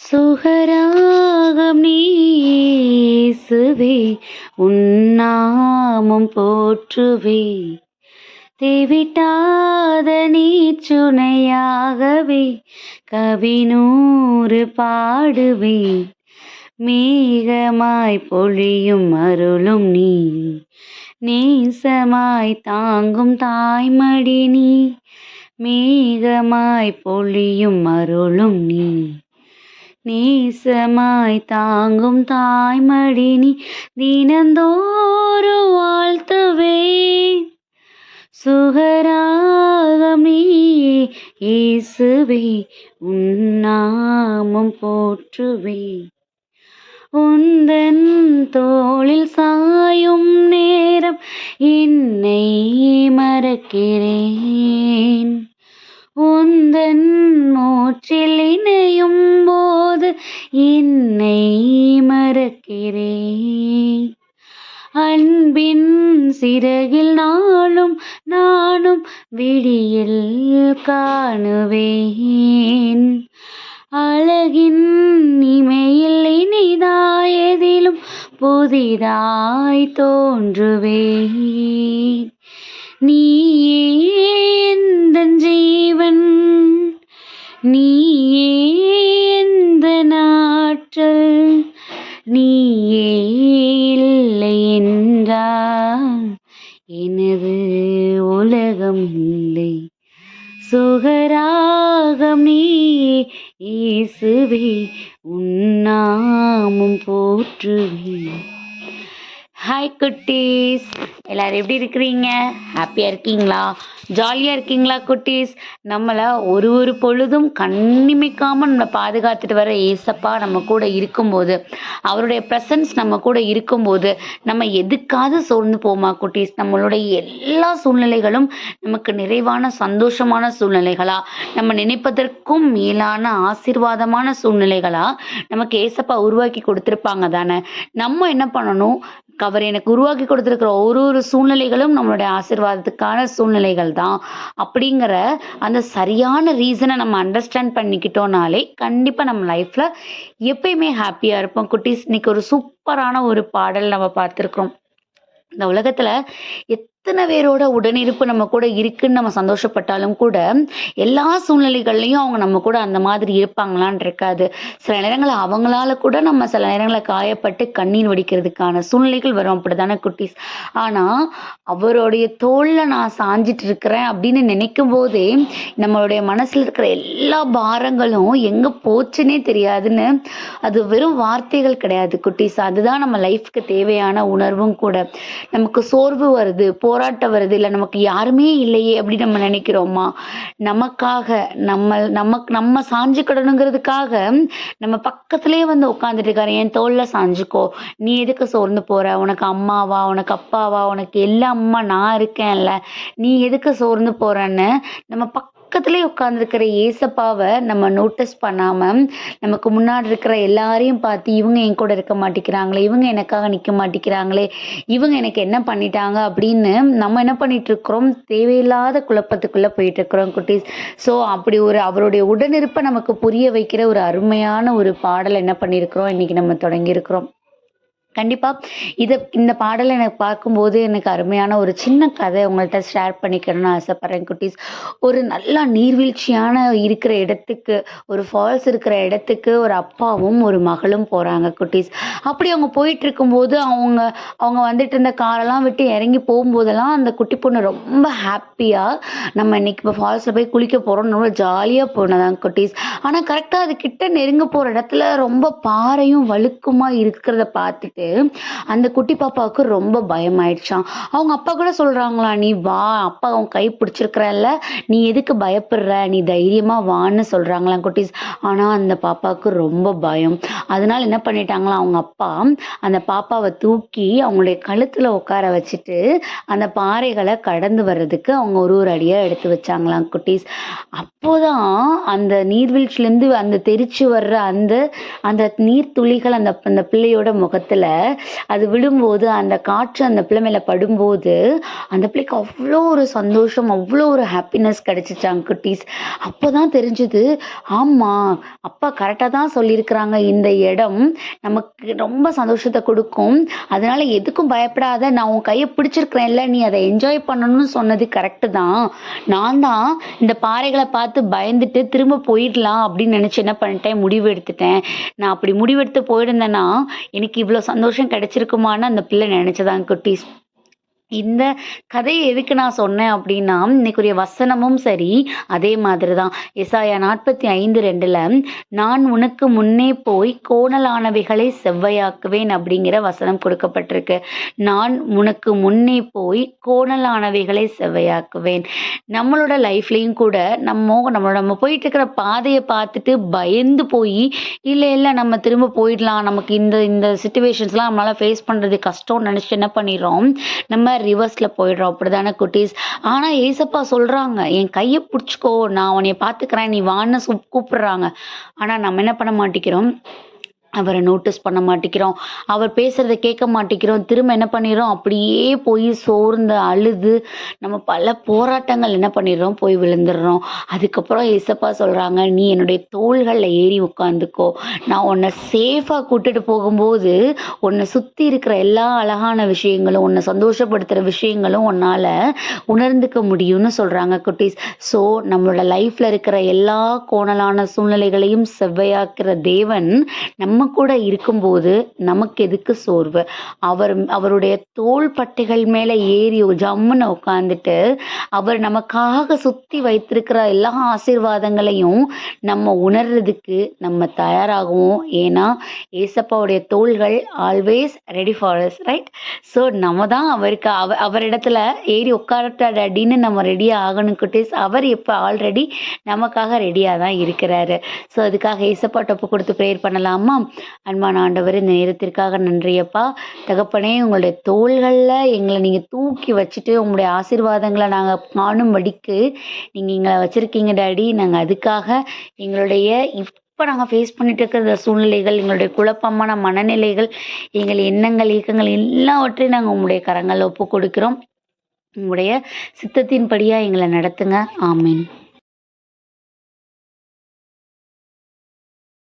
சுகராகம் நீசுவே உன்னாமம் போற்றுவே தேவிட்டாத நீச்சுணையாகவே கவினூறு பாடுவேன் மேகமாய் பொழியும் அருளும் நீ நேசமாய் தாங்கும் தாய்மடி நீ மேகமாய் பொழியும் அருளும் நீ நேசமாய் தாங்கும் தாய்மடி நீ தினந்தோறும் வாழ்த்துவேன் சுகராகம் நீயே இயேசுவே உன்னாமம் போற்றுவேன் உந்தன் தோளில் சாயும் நேரம் என்னை மறக்கிறேன் உந்தன் மூச்சில் இணையும் போது என்னை மறக்கிறேன் அன்பின் சிறகில் நானும் விடியல் காணுவேன் அழகின் இமையில் இனிதாயதிலும் புதிதாய் தோன்றுவேன் நீயே எந்தன் ஜீவன் நீயே எந்த நாற்றல் நீயே இல்லை என்றால் எனது உலகம் இல்லை சுகராகம் நீயே இயேசுவே உன்னாமம் போற்றுவேன். ஹாய் குட்டீஸ், எல்லாரும் எப்படி இருக்கிறீங்க? ஹாப்பியாக இருக்கீங்களா? ஜாலியாக இருக்கீங்களா குட்டீஸ்? நம்மளை ஒரு பொழுதும் கண்ணிமைக்காமல் நம்மளை பாதுகாத்துட்டு வர ஏசப்பா நம்ம கூட இருக்கும்போது, அவருடைய ப்ரெசன்ஸ் நம்ம கூட இருக்கும்போது நம்ம எதுக்காவது சோர்ந்து போமா குட்டீஸ்? நம்மளுடைய எல்லா சூழ்நிலைகளும் நமக்கு நிறைவான சந்தோஷமான சூழ்நிலைகளா, நம்ம நினைப்பதற்கும் மேலான ஆசீர்வாதமான சூழ்நிலைகளா நமக்கு ஏசப்பா உருவாக்கி கொடுத்துருப்பாங்க தானே. நம்ம என்ன பண்ணணும்? அவர் எனக்கு உருவாக்கி கொடுத்துருக்கிற ஒரு சூழ்நிலைகளும் நம்மளுடைய ஆசீர்வாதத்துக்கான சூழ்நிலைகள் தான் அப்படிங்கிற அந்த சரியான ரீசனை நம்ம அண்டர்ஸ்டாண்ட் பண்ணிக்கிட்டோம்னாலே கண்டிப்பாக நம்ம லைஃப்பில் எப்பயுமே ஹாப்பியாக இருப்போம் குட்டீஸ். இன்னைக்கு ஒரு சூப்பரான ஒரு பாடல் நம்ம பார்த்துருக்குறோம். இந்த உலகத்தில் எத்தனை பேரோட உடனிருப்பு நம்ம கூட இருக்குன்னு நம்ம சந்தோஷப்பட்டாலும் கூட எல்லா சூழ்நிலைகள்லையும் அவங்க நம்ம கூட அந்த மாதிரி இருப்பாங்களான் இருக்காது. சில நேரங்களில் அவங்களால கூட நம்ம சில நேரங்களில் காயப்பட்டு கண்ணீர் வடிக்கிறதுக்கான சூழ்நிலைகள் வரும், அப்படிதானே குட்டீஸ்? ஆனால் அவருடைய தோளில் நான் சாஞ்சிட்டு இருக்கிறேன் அப்படின்னு நினைக்கும் போதே நம்மளுடைய மனசில் இருக்கிற எல்லா பாரங்களும் எங்கே போச்சுன்னே தெரியாதுன்னு. அது வெறும் வார்த்தைகள் கிடையாது குட்டீஸ், அதுதான் நம்ம லைஃப்க்கு தேவையான உணர்வும் கூட. நமக்கு சோர்வு வருது, போராட்டம் வருது, இல்லை நமக்கு யாருமே இல்லையே அப்படின்னு நம்ம நினைக்கிறோமா? நமக்காக நம்ம சாஞ்சுக்கிடணுங்கிறதுக்காக நம்ம பக்கத்துலேயே வந்து உட்காந்துட்டு இருக்காரு. என் தோல்ல சாஞ்சுக்கோ, நீ எதுக்கு சோர்ந்து போற? உனக்கு அம்மாவா, உனக்கு அப்பாவா, உனக்கு எல்லா அம்மா நான் இருக்கேன்ல, நீ எதுக்கு சோர்ந்து போறன்னு நம்ம பக்கத்துலேயே உட்காந்துருக்கிற ஏசப்பாவை நம்ம நோட்டீஸ் பண்ணாமல் நமக்கு முன்னாடி இருக்கிற எல்லாரையும் பார்த்து இவங்க என் கூட இருக்க மாட்டேங்கிறாங்களே, இவங்க எனக்காக நிற்க மாட்டேங்கிறாங்களே, இவங்க எனக்கு என்ன பண்ணிட்டாங்க அப்படின்னு நம்ம என்ன பண்ணிட்டு இருக்கிறோம்? தேவையில்லாத குழப்பத்துக்குள்ளே போயிட்டு இருக்கிறோம் குட்டீஸ். ஸோ அப்படி அவருடைய உடனிருப்பை நமக்கு புரிய வைக்கிற ஒரு அருமையான ஒரு பாடல் என்ன பண்ணியிருக்கிறோம் இன்னைக்கு நம்ம தொடங்கியிருக்கிறோம். கண்டிப்பாக இந்த பாடலை எனக்கு பார்க்கும்போது எனக்கு அருமையான ஒரு சின்ன கதை உங்கள்கிட்ட ஷேர் பண்ணிக்கணும்னு ஆசைப்பட்றேன் குட்டீஸ். ஒரு நல்லா நீர்வீழ்ச்சியான இருக்கிற இடத்துக்கு, ஒரு ஃபால்ஸ் இருக்கிற இடத்துக்கு ஒரு அப்பாவும் ஒரு மகளும் போகிறாங்க குட்டீஸ். அப்படி அவங்க போயிட்டு இருக்கும்போது அவங்க வந்துட்டு இருந்த காரெல்லாம் விட்டு இறங்கி போகும்போதெல்லாம் அந்த குட்டி பொண்ணு ரொம்ப ஹாப்பியாக நம்ம இன்னைக்கு இப்போ ஃபால்ஸில் போய் குளிக்க போகிறோம்னு ரொம்ப ஜாலியாக போனதாங்க குட்டீஸ். ஆனால் கரெக்டாக அது கிட்ட நெருங்க போகிற இடத்துல ரொம்ப பாறையும் வழுக்குமா இருக்கிறத பார்த்துட்டு அந்த குட்டி பாப்பாவுக்கு ரொம்ப பயமாயிடுச்சான். அவங்க அப்பா கூட சொல்றாங்களா, நீ வா, அப்பா அவங்க கை பிடிச்சிருக்கிறல்ல, நீ எதுக்கு பயப்படுற, நீ தைரியமா வான்னு சொல்றாங்களாம் குட்டீஸ். ஆனா அந்த பாப்பாவுக்கு ரொம்ப பயம். அதனால என்ன பண்ணிட்டாங்களா, அவங்க அப்பா அந்த பாப்பாவை தூக்கி அவங்களுடைய கழுத்துல உட்கார வச்சுட்டு அந்த பாறைகளை கடந்து வர்றதுக்கு அவங்க ஒரு அடியா எடுத்து வச்சாங்களாம் குட்டீஸ். அப்போதான் அந்த நீர்வீழ்ச்சியிலேருந்து அந்த தெரிச்சு வர்ற அந்த நீர் துளிகள் அந்த பிள்ளையோட முகத்துல அது விழும்போது அந்த காற்று அந்த பிள்ளை மேலே படும்போது அந்த பிள்ளைக்கு அவ்வளோ ஒரு சந்தோஷம், அவ்வளோ ஒரு ஹாப்பினஸ் கிடைச்சிச்சாங்க குட்டீஸ். அப்போ தான் தெரிஞ்சுது, ஆமாம் அப்பா கரெக்டாக தான் சொல்லியிருக்கிறாங்க, இந்த இடம் நமக்கு ரொம்ப சந்தோஷத்தை கொடுக்கும், அதனால எதுக்கும் பயப்படாத, நான் உன் கையை பிடிச்சிருக்கிறேன்ல, நீ அதை என்ஜாய் பண்ணணும்னு சொன்னது கரெக்டு தான். நான் தான் இந்த பாறைகளை பார்த்து பயந்துட்டு திரும்ப போயிடலாம் அப்படின்னு நினச்சி என்ன பண்ணிட்டேன், முடிவு எடுத்துட்டேன். நான் அப்படி முடிவெடுத்து போயிருந்தேன்னா எனக்கு இவ்வளோ சந்தோஷம் கிடைச்சிருக்குமான்னு அந்த பிள்ளை நினச்சதாங்க குட்டீஸ். இந்த கதையை எதுக்கு நான் சொன்னேன் அப்படின்னா, இன்னைக்குரிய வசனமும் சரி அதே மாதிரி தான். எசாயா 45:2 நான் உனக்கு முன்னே போய் கோணலானவைகளை செவ்வையாக்குவேன் அப்படிங்கிற வசனம் கொடுக்கப்பட்டிருக்கு. நான் உனக்கு முன்னே போய் கோணலானவைகளை செவ்வையாக்குவேன். நம்மளோட லைஃப்லேயும் கூட நம்ம போயிட்டு இருக்கிற பாதையை பார்த்துட்டு பயந்து போய் இல்லை நம்ம திரும்ப போயிடலாம், நமக்கு இந்த இந்த சுச்சுவேஷன்ஸ்லாம் நம்மளால் ஃபேஸ் பண்ணுறது கஷ்டம்னு நினச்சி என்ன பண்ணிடுறோம், நம்ம ரிவர்ஸில் போயிடுறோம். அப்படிதானே குட்டீஸ்? ஆனால் ஏசப்பா சொல்கிறாங்க, என் கையை பிடிச்சிக்கோ, நான் உன்னைய பார்த்துக்கிறேன், நீ வான்னு கூப்பிடுறாங்க. ஆனால் நம்ம என்ன பண்ண மாட்டேங்கிறோம், அவரை நோட்டீஸ் பண்ண மாட்டேங்கிறோம், அவர் பேசுகிறத கேட்க மாட்டேங்கிறோம். திரும்ப என்ன பண்ணிடுறோம், அப்படியே போய் சோர்ந்து அழுது நம்ம பல போராட்டங்கள் என்ன பண்ணிடுறோம், போய் விழுந்துடுறோம். அதுக்கப்புறம் ஏசப்பா சொல்கிறாங்க, நீ என்னுடைய தோள்களில் ஏறி உட்காந்துக்கோ, நான் உன்னை சேஃபாக கூட்டிட்டு போகும்போது உன்னை சுற்றி இருக்கிற எல்லா அழகான விஷயங்களும், உன்னை சந்தோஷப்படுத்துகிற விஷயங்களும் உன்னால் உணர்ந்துக்க முடியும்னு சொல்கிறாங்க குட்டீஸ். ஸோ நம்மளோட லைஃப்பில் இருக்கிற எல்லா கோணலான சூழ்நிலைகளையும் செவ்வையாக்குற தேவன் நம்ம கூட இருக்கும்போது நமக்கு எதுக்கு சோர்வு? அவருடைய தோள் பட்டைகள் மேலே ஏறி ஜம்முன்னு உட்காந்துட்டு அவர் நமக்காக சுற்றி வைத்திருக்கிற எல்லா ஆசீர்வாதங்களையும் நம்ம உணர்றதுக்கு நம்ம தயாராகுவோம். ஏன்னா ஏசப்பாவுடைய தோள்கள் always ready for us, right? So நம்ம தான் அவருக்கு அவரிடத்துல ஏறி உட்காரட்டாடின்னு நம்ம ரெடியாக ஆகணும் குட்டீஸ். அவர் இப்போ ஆல்ரெடி நமக்காக ரெடியாக தான் இருக்கிறாரு. ஸோ அதுக்காக ஏசப்பா டொப்பு கொடுத்து ப்ரேயர் பண்ணலாமா? அன்பான ஆண்டவர், இந்த நேரத்திற்காக நன்றியப்பா. தகப்பனே, உங்களுடைய தோள்களில் எங்களை நீங்கள் தூக்கி வச்சுட்டு உங்களுடைய ஆசீர்வாதங்களை நாங்கள் காணும்படிக்கு நீங்கள் எங்களை வச்சுருக்கீங்க டாடி. நாங்கள் அதுக்காக எங்களுடைய இப்போ நாங்கள் ஃபேஸ் பண்ணிட்டு இருக்கிற சூழ்நிலைகள், எங்களுடைய குழப்பமான மனநிலைகள், எங்கள் எண்ணங்கள் இயக்கங்கள் எல்லாவற்றையும் நாங்கள் உங்களுடைய கரங்களில் ஒப்பு கொடுக்கிறோம். உங்களுடைய சித்தத்தின்படியாக எங்களை நடத்துங்க. ஆமீன்.